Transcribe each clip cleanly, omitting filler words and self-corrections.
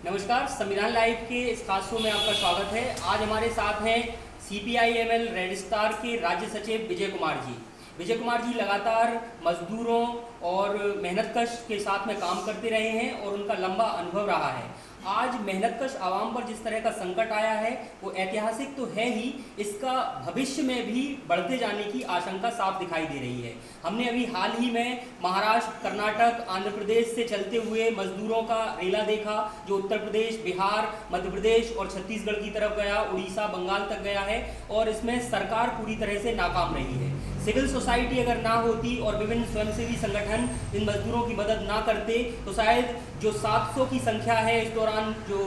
नमस्कार, संविधान लाइव के इस खास शो में आपका स्वागत है। आज हमारे साथ हैं CPIML रेड स्टार के राज्य सचिव विजय कुमार जी। विजय कुमार जी लगातार मजदूरों और मेहनतकश के साथ में काम करते रहे हैं और उनका लंबा अनुभव रहा है। आज मेहनतकश आवाम पर जिस तरह का संकट आया है वो ऐतिहासिक तो है ही, इसका भविष्य में भी बढ़ते जाने की आशंका साफ दिखाई दे रही है। हमने अभी हाल ही में महाराष्ट्र, कर्नाटक, आंध्र प्रदेश से चलते हुए मजदूरों का रेला देखा, जो उत्तर प्रदेश, बिहार, मध्य प्रदेश और छत्तीसगढ़ की तरफ गया, उड़ीसा, बंगाल तक गया है और इसमें सरकार पूरी तरह से नाकाम रही है। सिविल सोसाइटी अगर ना होती और विभिन्न स्वयंसेवी संगठन इन मजदूरों की मदद ना करते तो शायद जो 700 की संख्या है इस दौरान जो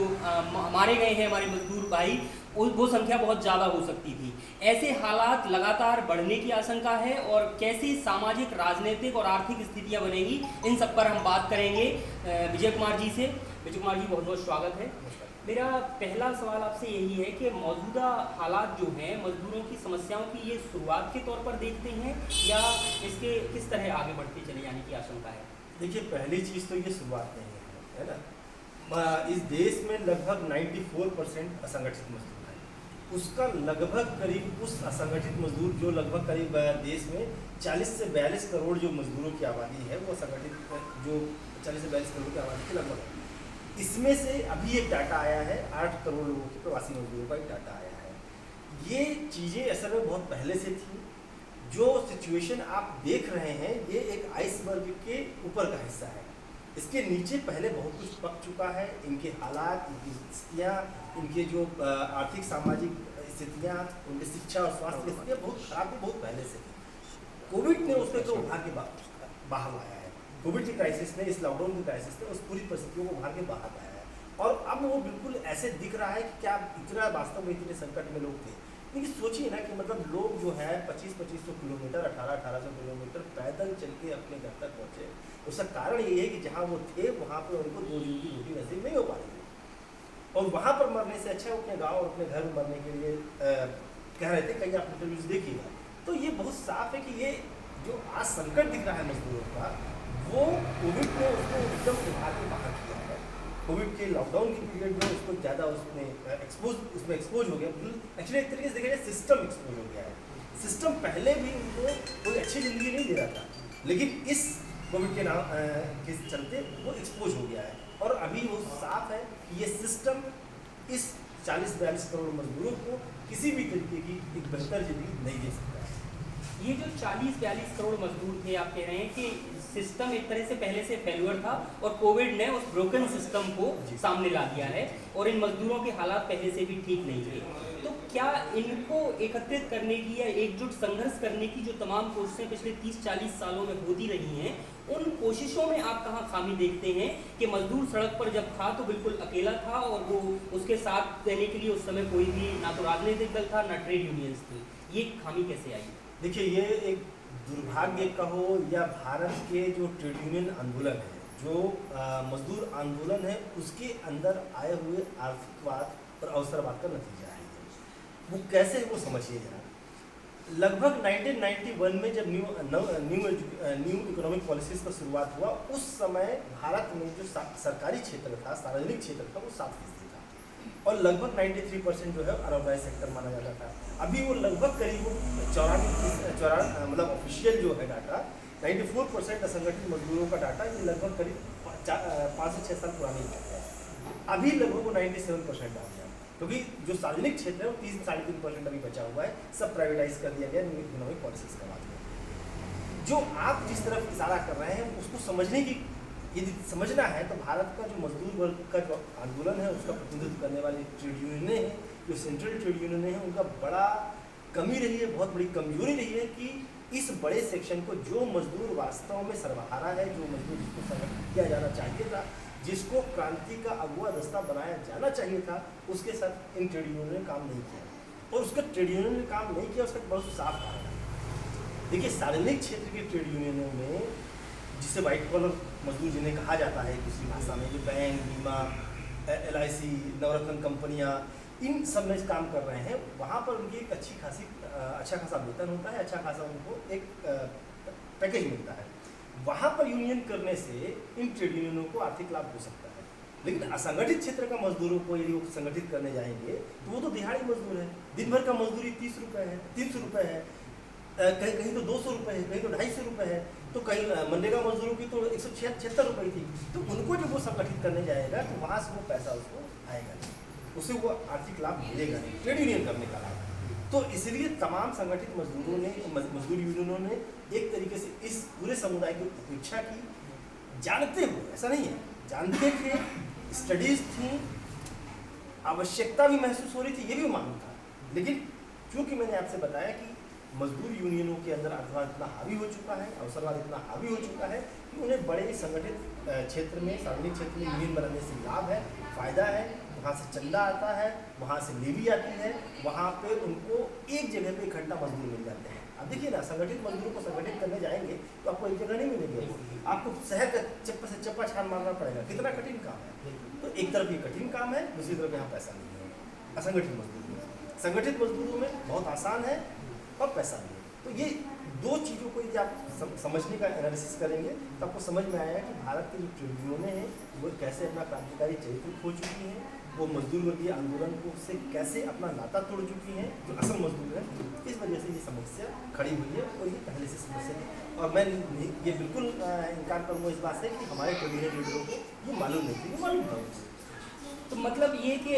मारे गए हैं हमारे मजदूर भाई, वो संख्या बहुत ज़्यादा हो सकती थी। ऐसे हालात लगातार बढ़ने की आशंका है और कैसी सामाजिक, राजनीतिक और आर्थिक स्थितियां बनेगी, इन सब पर हम बात करेंगे विजय कुमार जी से। विजय कुमार जी, बहुत बहुत स्वागत है। मेरा पहला सवाल आपसे यही है कि मौजूदा हालात जो हैं मजदूरों की समस्याओं की, ये शुरुआत के तौर पर देखते हैं या इसके किस तरह आगे बढ़ते चले जाने की आशंका है? देखिए, पहली चीज़ तो ये शुरुआत नहीं है ना। इस देश में लगभग 94% असंगठित मजदूर है। उसका लगभग करीब उस असंगठित मजदूर जो लगभग करीब देश में 40 से 42 करोड़ जो मजदूरों की आबादी है, वो असंगठित जो 40 से 42 करोड़ की आबादी के लगभग है। इसमें से अभी एक डाटा आया है, 8 करोड़ लोगों के प्रवासी मजदूरों का एक डाटा आया है। ये चीज़ें असल में बहुत पहले से थी। जो सिचुएशन आप देख रहे हैं ये एक आइसबर्ग के ऊपर का हिस्सा है। इसके नीचे पहले बहुत कुछ पक चुका है। इनके हालात, इनकी स्थितियाँ, इनके जो आर्थिक सामाजिक स्थितियाँ, उनकी शिक्षा और स्वास्थ्य की स्थितियाँ बहुत खराब थी, बहुत पहले से थी। कोविड ने उसको तो उभार के बाहर लाया है। कोविड की क्राइसिस ने, इस लॉकडाउन की क्राइसिस ने उस पूरी परिस्थितियों को उभार के बाहर लाया है और अब वो बिल्कुल ऐसे दिख रहा है कि क्या इतना वास्तव में इतने संकट में लोग थे। लेकिन सोचिए ना कि मतलब लोग जो है 2500 किलोमीटर, 1800 किलोमीटर पैदल चल के अपने घर तक पहुँचे। उसका कारण ये है कि जहाँ वो थे वहाँ पर उनको 2 दिन की रोटी नसीब नहीं हो पा रही थी और वहाँ पर मरने से अच्छा अपने गाँव और अपने घर में मरने के लिए कह रहे थे। कहीं आप इंटरव्यूज देखिएगा तो ये बहुत साफ है कि ये जो आज संकट दिख रहा है मजदूरों का, वो कोविड ने उसको एकदम उभार के बाहर किया है। कोविड के लॉकडाउन के पीरियड में उसको ज़्यादा उसमें एक्सपोज हो गया। एक्चुअली एक तरीके से देखा जाए सिस्टम एक्सपोज हो गया है। सिस्टम पहले भी उनको कोई अच्छी ज़िंदगी नहीं दे रहा था, लेकिन इस कोविड के नाम के चलते वो एक्सपोज हो गया है और अभी वो साफ है कि ये सिस्टम इस 40-42 करोड़ मजदूरों को किसी भी तरीके की एक बेहतर ज़िंदगी नहीं दे सकता है। ये जो 40-42 करोड़ मजदूर थे, आप कह रहे हैं कि सिस्टम एक तरह से पहले से फेल्यूर था और कोविड ने उस ब्रोकन सिस्टम को सामने ला दिया है और इन मजदूरों के हालात पहले से भी ठीक नहीं थे। तो क्या इनको एकत्रित करने की या एकजुट संघर्ष करने की जो तमाम कोशिशें पिछले 30-40 सालों में होती रही हैं, उन कोशिशों में आप कहाँ खामी देखते हैं कि मजदूर सड़क पर जब था तो बिल्कुल अकेला था और वो उसके साथ देने के लिए उस समय कोई भी ना तो राजनीतिक दल था ना ट्रेड यूनियंस थी? ये खामी कैसे आई? देखिए, ये एक दुर्भाग्य कहो या भारत के जो ट्रेड यूनियन आंदोलन है, जो मजदूर आंदोलन है, उसके अंदर आए हुए आर्थिकवाद और अवसरवाद का नतीजा है। वो कैसे है वो समझिए जरा। लगभग 1991 में जब न्यू इकोनॉमिक पॉलिसीज़ का शुरुआत हुआ, उस समय भारत में जो सरकारी क्षेत्र था, सार्वजनिक क्षेत्र था, वो 7% था और लगभग 93% जो है अनऑर्गेनाइज सेक्टर माना जाता था। अभी वो लगभग करीब 94 मतलब ऑफिशियल जो है डाटा 94% असंगठित मजदूरों का डाटा, ये लगभग करीब 5 से 6 साल पुरानी बात है। अभी लगभग वो 97% आ गया, क्योंकि जो सार्वजनिक क्षेत्र है वो 3-3.5% अभी बचा हुआ है। सब प्राइवेटाइज कर दिया गया न्यू इकोनॉमिक पॉलिसीज के बाद में। जो आप जिस तरफ इशारा कर रहे हैं उसको समझने की, यदि समझना है तो भारत का जो मजदूर वर्ग का जो आंदोलन है उसका प्रतिनिधित्व करने वाली ट्रेड यूनियनें हैं, जो सेंट्रल ट्रेड यूनियनें हैं, उनका बड़ा कमी रही है, बहुत बड़ी कमजोरी रही है कि इस बड़े सेक्शन को, जो मजदूर वास्तव में सर्वहारा है, जो मजदूर जिसको संगठित किया जाना चाहिए था, जिसको क्रांति का अगुआ दस्ता बनाया जाना चाहिए था, उसके साथ इन ट्रेड यूनियन ने काम नहीं किया और उसका ट्रेड यूनियन ने काम नहीं किया, उसका बहुत साफ कारण है। देखिए, सार्वजनिक क्षेत्र के ट्रेड यूनियनों में, जिसे वाइट कॉलर मजदूर जिन्हें कहा जाता है दूसरी भाषा में, जो बैंक, बीमा, LIC, नवरत्न कंपनियां, इन सब में काम कर रहे हैं, वहाँ पर उनकी एक अच्छा खासा वेतन होता है, अच्छा खासा उनको एक पैकेज मिलता है। वहाँ पर यूनियन करने से इन ट्रेड यूनियनों को आर्थिक लाभ हो सकता है, लेकिन असंगठित क्षेत्र का मजदूरों को यदि वो संगठित करने जाएंगे तो वो तो दिहाड़ी मजदूर है, दिन भर का मजदूरी 30 रुपये है, 300 रुपये है, कहीं कहीं तो 200 रुपये है, कहीं तो 250 रुपये है, तो कहीं मनरेगा मजदूरों की तो 176 रुपये थी। तो उनको जब वो संगठित करने जाएगा तो वहाँ से वो पैसा उसको आएगा नहीं, उससे वो आर्थिक लाभ मिलेगा नहीं, ट्रेड यूनियन करने का लाभ। तो इसलिए तमाम संगठित मजदूरों ने, मजदूर यूनियनों ने एक तरीके से इस पूरे समुदाय की उपेक्षा की, जानते हुए, ऐसा नहीं है, जानते थे, स्टडीज थी, आवश्यकता भी महसूस हो रही थी, ये भी मालूम था, लेकिन चूंकि मैंने आपसे बताया कि मजदूर यूनियनों के अंदर अर्थवाद इतना हावी हो चुका है, अवसरवाद इतना हावी हो चुका है कि उन्हें बड़े संगठित क्षेत्र में, सार्वजनिक क्षेत्र में यूनियन बनाने से लाभ है, फायदा है, वहाँ से चंदा आता है, वहाँ से लेवी आती है, वहाँ पे उनको एक जगह पे इकट्ठा मजदूर मिल जाते हैं। अब देखिए ना, संगठित मजदूरों को संगठित करने जाएंगे तो आपको एक जगह नहीं मिलेगी, आपको शहर का चप्पा से चप्पा छान मारना पड़ेगा, कितना कठिन काम है। तो एक तरफ ये कठिन काम है, दूसरी तरफ यहाँ पैसा नहीं है। असंगठित मजदूर में, संगठित मजदूरों में बहुत आसान है और पैसा भी है। तो ये दो चीज़ों को यदि आप समझने का एनालिसिस करेंगे तो आपको समझ में आया कि भारत के जो ट्रेड यूनियनें हैं वो कैसे अपना क्रांतिकारी चरित्र खो चुकी हैं, वो मजदूर वर्गीय आंदोलन को से कैसे अपना नाता तोड़ चुकी हैं, जो असल मजदूर है। इस वजह से ये समस्या खड़ी हुई है और ये पहले से समस्या है। और मैं ये बिल्कुल इनकार करूँगा इस बात से कि हमारे ट्रेड यूनियन लीडरों को ये मालूम नहीं थी, ये मालूम था। तो मतलब ये कि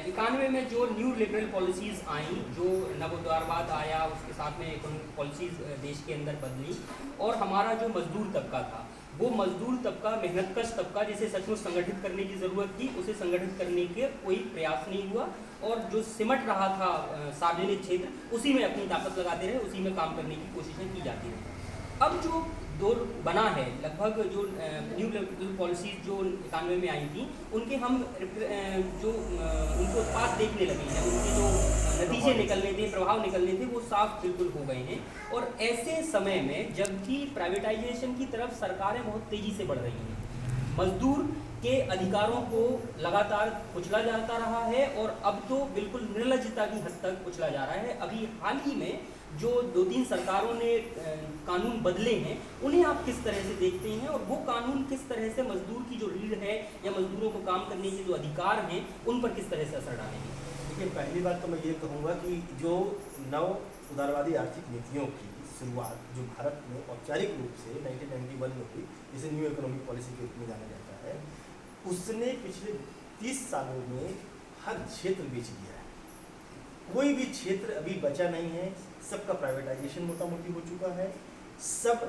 91 में जो न्यू लिबरल पॉलिसीज़ आई, जो नवोदारवाद आया, उसके साथ में इकोनॉमिक पॉलिसीज़ देश के अंदर बदली, और हमारा जो मजदूर तबका था, वो मजदूर तबका, मेहनतकश तबका, जिसे सचमुच संगठित करने की ज़रूरत थी, उसे संगठित करने के कोई प्रयास नहीं हुआ, और जो सिमट रहा था सार्वजनिक क्षेत्र, उसी में अपनी ताकत लगाते रहे, उसी में काम करने की कोशिशें की जाती रही। अब जो दौर बना है, लगभग जो न्यू लिबरल पॉलिसीज़ जो 91 में आई थी, उनके हम जो उनको उत्पाद देखने लगे हैं, उनके जो नतीजे निकलने थे, प्रभाव निकलने थे, वो साफ बिल्कुल हो गए हैं। और ऐसे समय में जबकि प्राइवेटाइजेशन की तरफ सरकारें बहुत तेज़ी से बढ़ रही हैं, मजदूर के अधिकारों को लगातार कुचला जाता रहा है, और अब तो बिल्कुल निर्लज्जता की हद तक कुचला जा रहा है। अभी हाल ही में जो 2-3 सरकारों ने कानून बदले हैं, उन्हें आप किस तरह से देखते हैं, और वो कानून किस तरह से मजदूर की जो रीढ़ है या मजदूरों को काम करने के जो अधिकार हैं, उन पर किस तरह से असर डालेंगे? देखिए, पहली बात तो मैं ये कहूँगा कि जो नव उदारवादी आर्थिक नीतियों की शुरुआत जो भारत में औपचारिक रूप से 1991 में हुई, जिसे न्यू इकोनॉमिक पॉलिसी के रूप में जाना जाता है, उसने पिछले 30 सालों में हर क्षेत्र बेच दिया है। कोई भी क्षेत्र अभी बचा नहीं है, सबका प्राइवेटाइजेशन मोटा मोटी हो चुका है, सब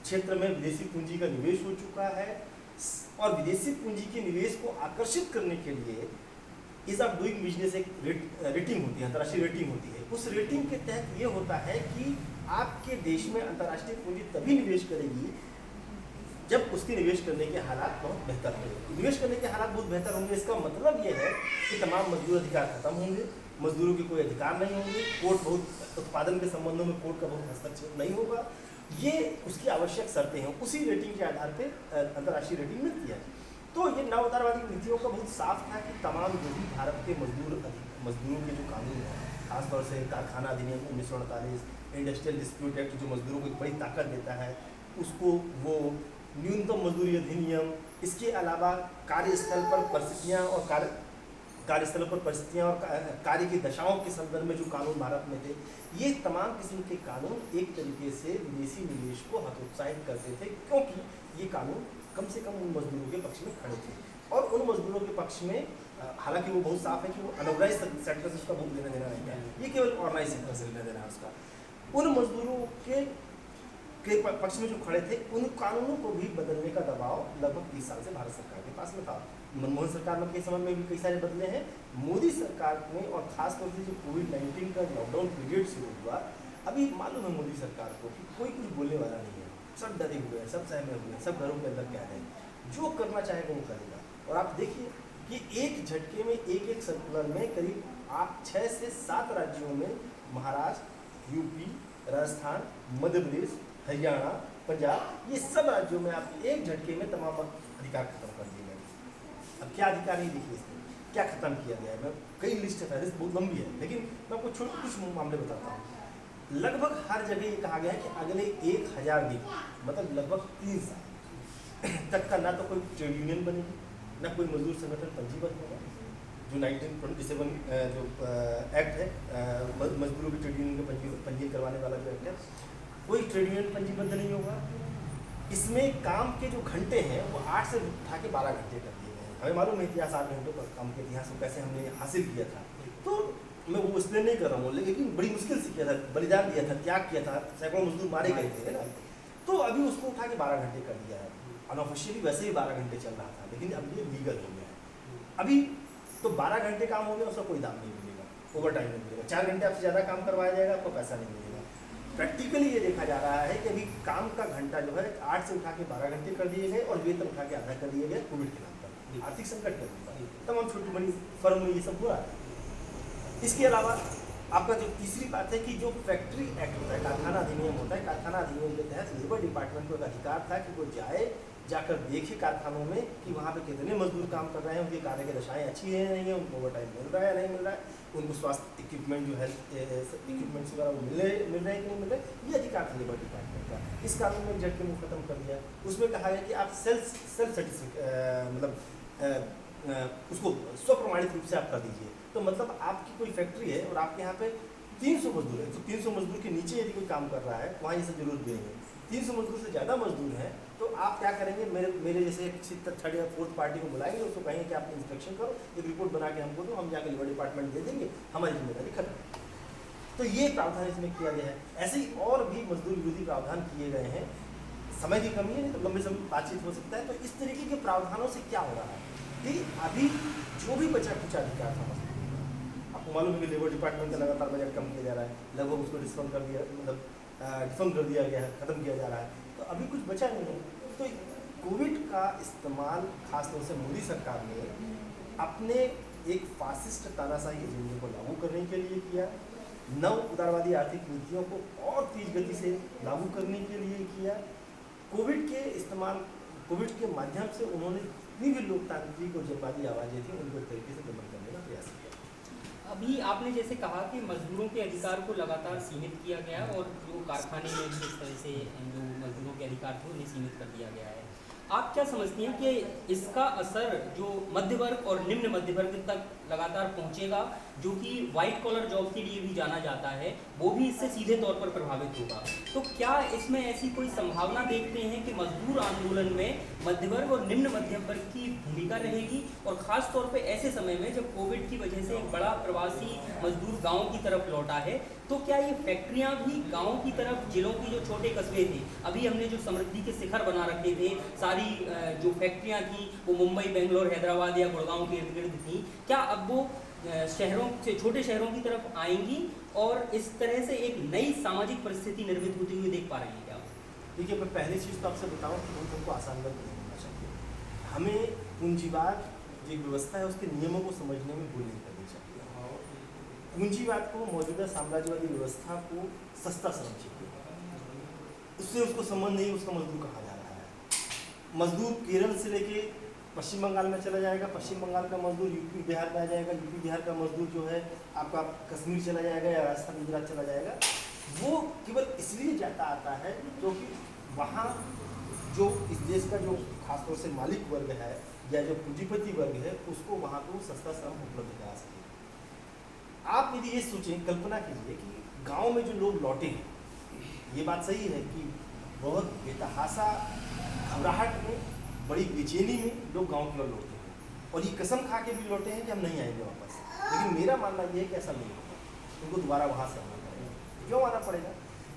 क्षेत्र में विदेशी पूंजी का निवेश हो चुका है, और विदेशी पूंजी के निवेश को आकर्षित करने के लिए इज ऑफ डूइंग बिजनेस एक रेटिंग होती है, अंतर्राष्ट्रीय रेटिंग होती है। उस रेटिंग के तहत ये होता है कि आपके देश में अंतर्राष्ट्रीय पूंजी तभी निवेश करेगी जब उसके निवेश करने के हालात बहुत बेहतर होंगे। निवेश करने के हालात बहुत बेहतर होंगे, इसका मतलब ये है कि तमाम मजदूर अधिकार खत्म होंगे, मजदूरों के कोई अधिकार नहीं होंगे, कोर्ट बहुत उत्पादन के संबंधों में कोर्ट का बहुत हस्तक्षेप नहीं होगा। ये उसकी आवश्यक शर्तें हैं, उसी रेटिंग के आधार पर अंतर्राष्ट्रीय रेटिंग मिलती है। तो ये नव उदारवादी नीतियों का बहुत साफ था कि तमाम जो भी भारत के मजदूरों के जो कानून हैं, खासतौर से कारखाना अधिनियम 1948, इंडस्ट्रियल डिस्प्यूट एक्ट जो मजदूरों को एक बड़ी ताकत देता है, उसको वो न्यूनतम मजदूरी अधिनियम, इसके अलावा कार्यस्थल पर परिस्थितियाँ और कार्यस्थलों पर परिस्थितियाँ और कार्य की दशाओं के संदर्भ में जो कानून भारत में थे, ये तमाम किस्म के कानून एक तरीके से विदेशी निवेश को हतोत्साहित करते थे, क्योंकि ये कानून कम से कम उन मजदूरों के पक्ष में खड़े थे। और उन मजदूरों के पक्ष में हालांकि वो बहुत साफ है कि वो अनऑर्गेनाइज सेक्टर से उसका बहुत लेना देना नहीं है, ये केवल ऑर्गेनाइज सेक्टर से लेना देना है उसका। उन मजदूरों के पक्ष में जो खड़े थे, उन कानूनों को भी बदलने का दबाव लगभग 30 साल से भारत सरकार के पास में था। मनमोहन सरकार के समय में भी कई सारे बदले हैं, मोदी सरकार में, और खासतौर से जो कोविड-19 का लॉकडाउन पीरियड शुरू हुआ, अभी मालूम है मोदी सरकार को कि कोई कुछ बोलने वाला नहीं है, सब डरे हुए हैं, सब सहमे हुए हैं, सब घरों के अंदर कैद हैं, जो करना चाहेगा वो करेगा। और आप देखिए कि एक झटके में एक सर्कुलर में करीब 6 से 7 राज्यों में, महाराष्ट्र, यूपी, राजस्थान, मध्य प्रदेश, हरियाणा, पंजाब, ये सब राज्यों में आप एक झटके में तमाम अधिकार खत्म कर दिए गए। अब क्या अधिकार नहीं, देखिए इसमें क्या खत्म किया गया है। मैं कई लिस्ट है, फहरिस्त बहुत लंबी है, लेकिन मैं आपको कुछ मामले बताता हूँ। लगभग हर जगह ये कहा गया है कि अगले 1000 दिन, मतलब लगभग 3 साल तक का ना तो कोई ट्रेड यूनियन बनेगी, ना कोई मजदूर संगठन पंजीबद्ध होगा, जो 1927 जो एक्ट है मजदूरों की ट्रेड यूनियन के पंजीयन करवाने वाला जो एक्ट है, कोई ट्रेड यूनियन पंजीबद्ध नहीं होगा। इसमें काम के जो घंटे हैं वो 8 से उठा के 12 घंटे कर दिए गए हैं। हमें मालूम है इतिहास 8 घंटों का काम के इतिहास को कैसे हमने हासिल किया था, तो मैं वो इसलिए नहीं कर रहा हूँ, लेकिन बड़ी मुश्किल से किया था, बलिदान दिया था, त्याग किया था, सैकड़ों मजदूर मारे गए थे, है ना। तो अभी उसको उठा के 12 घंटे कर दिया है। अनऑफिशियली वैसे ही 12 घंटे चल रहा था, लेकिन अब ये लीगल हो गया है। अभी तो 12 घंटे काम हो गया, उसका कोई दाम नहीं मिलेगा, ओवर टाइम नहीं मिलेगा। 4 घंटे आपसे ज़्यादा काम करवाया जाएगा, आपको पैसा नहीं मिलेगा। प्रैक्टिकली ये देखा जा रहा है कि अभी काम का घंटा जो है 8 से उठा के 12 घंटे कर दिए गए और वेतन उठा के आधा कर दिए गए कोविड के नाम पर, आर्थिक संकट के नाम पर। तमाम छोटी बड़ी फर्म में ये सब हुआ है। इसके अलावा आपका जो तीसरी बात है कि जो फैक्ट्री एक्ट होता है, कारखाना अधिनियम होता है, कारखाना अधिनियम के तहत लेबर डिपार्टमेंट को एक अधिकार था कि वो जाकर देखे कारखानों में कि वहाँ पे कितने मजदूर काम कर रहे हैं, उनकी कार्य की दशाएँ अच्छी है नहीं है, उनको ओवर टाइम मिल रहा है या नहीं मिल रहा है, उनको स्वास्थ्य इक्विपमेंट जो हेल्थ इक्विपमेंट्स वगैरह वो मिल रहे हैं कि नहीं मिल रहे। ये अधिकार था लेबर डिपार्टमेंट का। इस कानून में झटके में खत्म कर दिया। उसमें कहा गया कि आप सेल्फ मतलब उसको स्वप्रमाणित रूप से आप कर दीजिए। तो मतलब आपकी कोई फैक्ट्री है और आपके यहाँ पे 300 मजदूर है, तो 300 मजदूर के नीचे यदि कोई काम कर रहा है वहाँ ये सब जरूरत भी नहीं है। 300 मजदूर से ज़्यादा मजदूर हैं तो आप क्या करेंगे, मेरे जैसे किसी थर्ड या फोर्थ पार्टी को बुलाएंगे, उसको कहेंगे कि आप इंस्पेक्शन करो, एक रिपोर्ट बना के हमको दो, हम जाकर लेबर डिपार्टमेंट दे देंगे, हमारी जिम्मेदारी खत्म। तो ये प्रावधान इसमें किया गया है। ऐसे ही और भी मजदूर विरोधी प्रावधान किए गए हैं। समय की कमी है, नहीं तो लंबे समय बातचीत हो सकता है। तो इस तरीके के प्रावधानों से क्या हो रहा है कि अभी जो भी बचा कुछ अधिकार था, आपको मालूम है कि लेबर डिपार्टमेंट का लगातार बजट कम किया जा रहा है, लगभग उसको डिस्फंड कर दिया, मतलब डिफंड कर दिया गया है, खत्म किया जा रहा है। तो अभी कुछ बचा नहीं है। तो कोविड का इस्तेमाल खासतौर से मोदी सरकार ने अपने एक फासिस्ट तानाशाही एजेंडे को लागू करने के लिए किया, नव उदारवादी आर्थिक नीतियों को और तेज गति से लागू करने के लिए किया। कोविड के माध्यम से उन्होंने जितनी भी लोकतांत्रिक और जनवादी आवाज़ें थी उनको एक तरीके से दमन करने का प्रयास किया। अभी आपने जैसे कहा कि मजदूरों के अधिकार को लगातार सीमित किया गया और जो कारखाने में भी इस तरह से जो मजदूरों के अधिकार थे उन्हें सीमित कर दिया गया है। आप क्या समझती हैं कि इसका असर जो मध्य वर्ग और निम्न मध्य वर्ग तक लगातार पहुंचेगा, जो कि वाइट कॉलर जॉब के लिए भी जाना जाता है, वो भी इससे सीधे तौर पर प्रभावित होगा? तो क्या इसमें ऐसी कोई संभावना देखते हैं कि मजदूर आंदोलन में मध्य वर्ग और निम्न मध्यम वर्ग की भूमिका रहेगी, और ख़ास तौर पे ऐसे समय में जब कोविड की वजह से एक बड़ा प्रवासी मजदूर गाँव की तरफ लौटा है, तो क्या ये फैक्ट्रियाँ भी गाँव की तरफ, जिलों की जो छोटे कस्बे थे, अभी हमने जो समृद्धि के शिखर बना रखे थे, सारी जो फैक्ट्रियाँ थी वो मुंबई, बेंगलोर, हैदराबाद या गुड़गांव के इर्द गिर्द थी, क्या अब वो शहरों से, छोटे शहरों की तरफ आएंगी और इस तरह से एक नई सामाजिक परिस्थिति निर्मित होती हुई देख पा रही है क्या? देखिए, मैं पहली चीज़ तो आपसे बताऊं कि हमको आसान बात नहीं होना चाहिए। हमें पूंजीवाद जो एक व्यवस्था है उसके नियमों को समझने में भूल नहीं करनी चाहिए। पूंजीवाद को, मौजूदा साम्राज्यवादी व्यवस्था को सस्ता समझिए, उससे उसको संबंध नहीं, उसका मजदूर कहा जा रहा है। मजदूर केरल से लेके पश्चिम बंगाल में चला जाएगा, पश्चिम बंगाल का मजदूर यूपी बिहार में आ जाएगा, यूपी बिहार का मजदूर जो है आपका कश्मीर चला जाएगा या राजस्थान गुजरात चला जाएगा। वो केवल इसलिए जाता आता है क्योंकि वहाँ जो इस देश का जो खासतौर से मालिक वर्ग है या जो पूंजीपति वर्ग है, उसको वहाँ पर सस्ता श्रम उपलब्ध करा सके। आप यदि ये सोचें, कल्पना कीजिए कि गाँव में जो लोग लौटे हैं, ये बात सही है कि बहुत बेतहासा घबराहट में, बड़ी बेचैनी में लोग गांव की ओर लौटे हैं और ये कसम खा के भी लौटे हैं कि हम नहीं आएंगे वापस। लेकिन मेरा मानना ये है कि ऐसा नहीं होगा, उनको दोबारा वहाँ से आना पड़ेगा। क्यों आना पड़ेगा?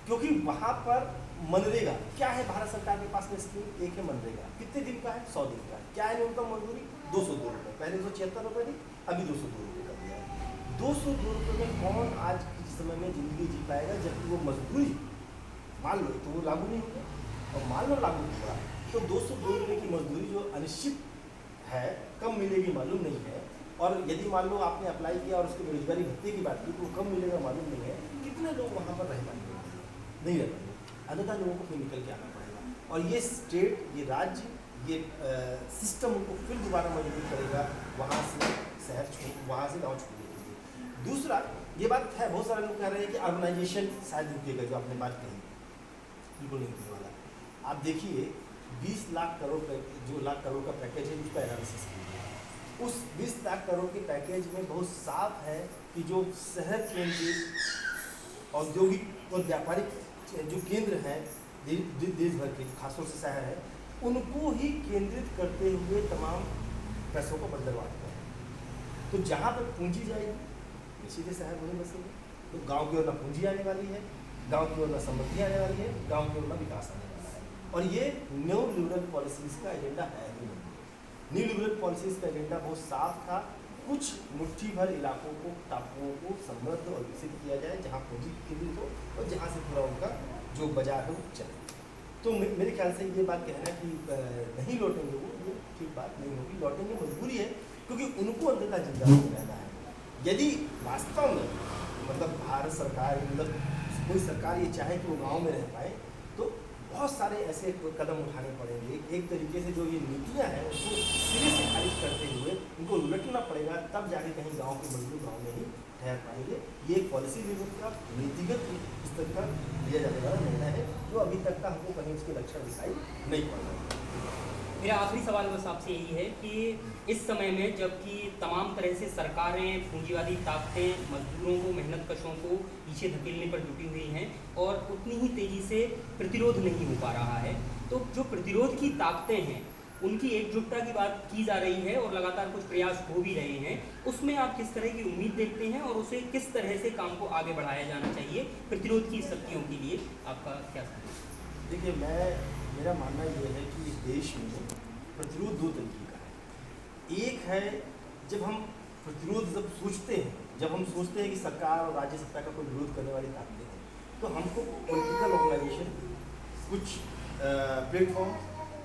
क्योंकि वहाँ पर मनरेगा क्या है, भारत सरकार के पास में स्कीम एक है मनरेगा। कितने दिन का है? 100 दिन का है। क्या है न्यूनतम मजदूरी? 202 रुपये। पहले 176 रुपये थी, अभी 202 रुपये कर दिया है। 202 रुपये में कौन आज के समय में ज़िंदगी जी पाएगा, जबकि वो मजदूरी मान लो तो वो लागू नहीं होगा, और मान लो लागू हुआ तो 202 रुपये की मजदूरी जो अनिश्चित है, कम मिलेगी मालूम नहीं है। और यदि मान लो आपने अप्लाई किया और उसके बेरोजगारी भत्ते की बात की तो वो कम मिलेगा मालूम नहीं है। कितने लोग वहाँ पर रह पाएंगे? नहीं रह पाएंगे, अन्यथा लोगों को फिर निकल के आना पड़ेगा। और ये स्टेट, ये राज्य, ये सिस्टम उनको फिर दोबारा मजबूर करेगा वहाँ से शहर छोड़, वहाँ से गाँव छोड़ने के लिए। दूसरा, ये बात है, बहुत सारे लोग कह रहे हैं कि अर्बनाइजेशन शायद रुकेगा, जो आपने बात कही, बिल्कुल नहीं रुकने वाला। आप देखिए, 20 लाख करोड़ का जो लाख करोड़ का पैकेज है उसका एनालिसिस किया। उस 20 लाख करोड़ के पैकेज में बहुत साफ है कि जो शहर केंद्रित औद्योगिक और व्यापारिक जो केंद्र हैं देश भर के, खासतौर से शहर है, उनको ही केंद्रित करते हुए तमाम पैसों को बंटवारा बांटते हैं। तो जहाँ पर पूंजी जाएगी सीधे शहर में बसेंगे, तो गांव की ओर ना पूंजी आने वाली है, गांव की ओर ना समृद्धि आने वाली है, गांव की ओर ना विकास आने वाला है। और ये न्यू लिबरल पॉलिसीज़ का एजेंडा है ही नहीं। न्यू लिबरल पॉलिसीज़ का एजेंडा बहुत साफ था, कुछ मुट्ठी भर इलाकों को, टापुओं को समृद्ध और विकसित किया जाए जहाँ पूंजी केंद्रित हो और जहाँ से पूरा उनका जो बाजार है वो चले। तो मेरे ख्याल से ये बात कहना कि नहीं लौटेंगे वो, ये ठीक बात नहीं होगी। लौटेंगे मजबूरी है, क्योंकि उनको अंततः जिंदा नहीं रहना है। यदि वास्तव में मतलब भारत सरकार, मतलब कोई सरकार ये चाहे कि वो गाँव में रह पाए, तो बहुत सारे ऐसे कदम उठाने पड़ेंगे। एक तरीके से जो ये नीतियाँ हैं उसको सिरे से खारिज करते हुए उनको उलटना पड़ेगा, तब जाके कहीं गांव के मजदूर गांव में ही ठहर पाएंगे। ये एक पॉलिसी लेवल का नीतिगत स्तर का लिया जाने वाला निर्णय है, जो अभी तक का हमको कहीं उसके लक्षण दिखाई नहीं पड़ रहा। मेरा आखिरी सवाल बस आपसे यही है कि इस समय में जबकि तमाम तरह से सरकारें, पूंजीवादी ताकतें मजदूरों को, मेहनत कशों को पीछे धकेलने पर जुटी हुई हैं और उतनी ही तेज़ी से प्रतिरोध नहीं हो पा रहा है, तो जो प्रतिरोध की ताकतें हैं उनकी एकजुटता की बात की जा रही है और लगातार कुछ प्रयास हो भी रहे हैं, उसमें आप किस तरह की उम्मीद देखते हैं और उसे किस तरह से काम को आगे बढ़ाया जाना चाहिए प्रतिरोध की शक्तियों के लिए? आपका क्या समझ? देखिए, मेरा मानना ये है कि इस देश में प्रतिरोध दो तरीके का है। एक है जब हम प्रतिरोध जब हम सोचते हैं कि सरकार और राज्य सत्ता का कोई विरोध करने वाली ताकतें हैं, तो हमको पॉलिटिकल ऑर्गेनाइजेशन, कुछ प्लेटफॉर्म,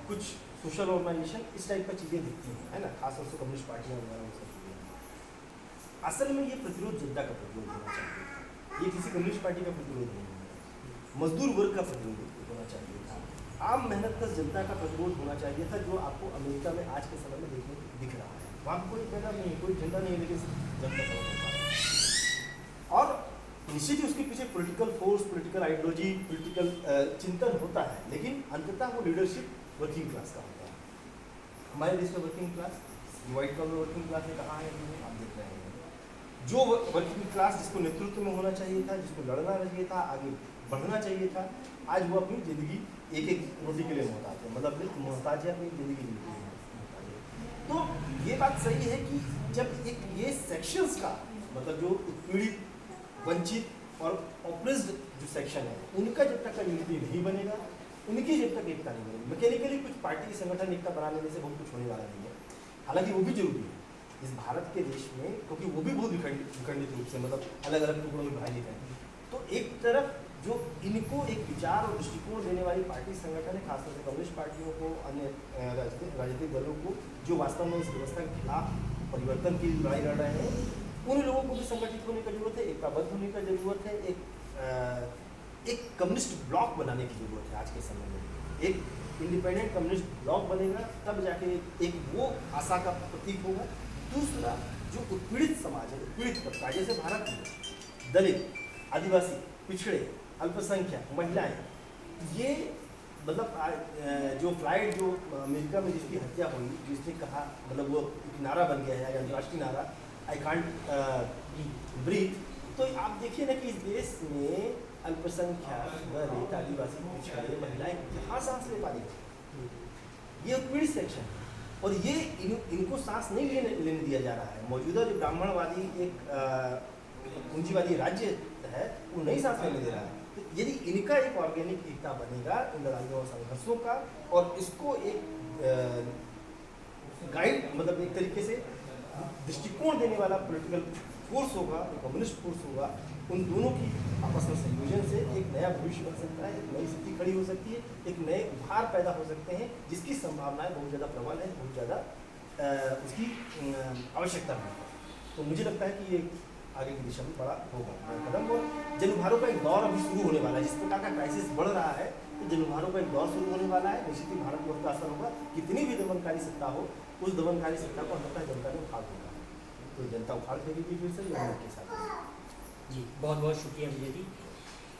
कुछ सोशल ऑर्गेनाइजेशन, इस टाइप का चीज़ें दिखती हैं, है ना, खासतौर से कम्युनिस्ट पार्टियाँ वगैरह वो सब चीज़ें। असल में ये प्रतिरोध जनता का प्रतिरोध होना चाहिए, ये किसी कम्युनिस्ट पार्टी का प्रतिरोध नहीं है, मजदूर वर्ग का प्रतिरोध होना चाहिए था, आम मेहनतकश जनता का प्रतिरोध होना चाहिए था, जो आपको अमेरिका में आज के समय में देखने दिख रहा है। वहाँ कोई पैदा नहीं, कोई झंडा नहीं, लेकिन जनता समझ पा रहा है। और निश्चित ही उसके पीछे political force, political ideology, political चिंतन होता है, लेकिन अंततः वो लीडरशिप वर्किंग क्लास का होता है। हमारे देश का working class, white collar working class में कहाँ है आप देख रहे हैं। जो वर्किंग क्लास जिसको नेतृत्व में होना चाहिए था, जिसको लड़ना चाहिए था, आगे बढ़ना चाहिए था, आज वो अपनी ज़िंदगी एक रोटी के लिए मोहताज है, मतलब मोहताज है अपनी ज़िंदगी जीने के लिए। तो ये बात सही है कि जब एक ये सेक्शंस का मतलब जो पीड़ित, वंचित और ऑप्रेस्ड जो सेक्शन है, उनका जब तक यूनिटी नहीं बनेगा, उनकी जब तक एकता नहीं बनेगी, मैकेनिकली कुछ पार्टी संगठन एकता बना लेने से बहुत कुछ होने वाला नहीं है। हालांकि वो भी जरूरी है इस भारत के देश में, क्योंकि वो भी बहुत विखंडित रूप से मतलब अलग अलग टुकड़ों में विभाजित है। तो एक तरफ जो इनको एक विचार और दृष्टिकोण देने वाली पार्टी संगठन है, खासतौर से कम्युनिस्ट पार्टियों को, अन्य राजनीतिक दलों को, जो वास्तव में इस व्यवस्था के खिलाफ परिवर्तन की लड़ाई लड़ रहे हैं, उन लोगों को भी संगठित होने की जरूरत है, एकताबद्ध होने की जरूरत है, एक कम्युनिस्ट ब्लॉक बनाने की जरूरत है। आज के समय में एक इंडिपेंडेंट कम्युनिस्ट ब्लॉक बनेगा, तब जाके एक वो आशा का प्रतीक होगा। दूसरा, जो उत्पीड़ित समाज है, उत्पीड़ित तबका, जैसे भारत में दलित, आदिवासी, पिछड़े, अल्पसंख्यक, महिलाएं, ये मतलब जो फ्लाइट जो अमेरिका में जिसकी हत्या हुई, जिसने कहा मतलब वो एक नारा बन गया है, अंतर्राष्ट्रीय नारा, आई कांट ब्रीथ। तो आप देखिए ना कि इस देश में अल्पसंख्यक, दलित, आदिवासी, पिछड़े, महिलाएं कहाँ सांस ले पा रही है? ये उत्पीड़ित सेक्शन है, और ये इनको सांस नहीं लेने दिया जा रहा है। मौजूदा जो ब्राह्मणवादी एक पूंजीवादी राज्य है, वो नहीं सांस लेने दे रहा है। तो यदि इनका एक ऑर्गेनिक एकता बनेगा इन लड़ाइयों और संघर्षों का, और इसको एक गाइड मतलब एक तरीके से दृष्टिकोण देने वाला पॉलिटिकल फोर्स होगा, एक कम्युनिस्ट फोर्स होगा, उन दोनों की आपस में संयोजन से एक नया भविष्य बन सकता है, एक नई स्थिति खड़ी हो सकती है, एक नए उभार पैदा हो सकते हैं, जिसकी संभावनाएं बहुत ज़्यादा प्रबल है, बहुत ज़्यादा उसकी आवश्यकता है। तो मुझे लगता है कि ये आगे की दिशा में बड़ा होगा कदम। और जन-उभारों का एक दौर अभी शुरू होने वाला है, जिस प्रकार का क्राइसिस बढ़ रहा है, तो जन-उभारों का एक दौर शुरू होने वाला है। निश्चित ही भारत वर्ष का असर होगा, कितनी भी दमनकारी सत्ता हो, उस दमनकारी सत्ता को अंततः जनता ने उखाड़ देगा। तो जनता उखाड़ फेंकेगी फिर से के साथ। जी, बहुत बहुत शुक्रिया विजय जी।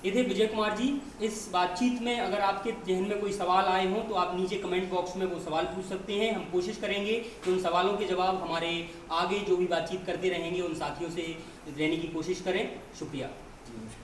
ये थे विजय कुमार जी। इस बातचीत में अगर आपके जहन में कोई सवाल आए हों तो आप नीचे कमेंट बॉक्स में वो सवाल पूछ सकते हैं। हम कोशिश करेंगे कि उन सवालों के जवाब हमारे आगे जो भी बातचीत करते रहेंगे उन साथियों से देने की कोशिश करें। शुक्रिया। जी, नमस्कार।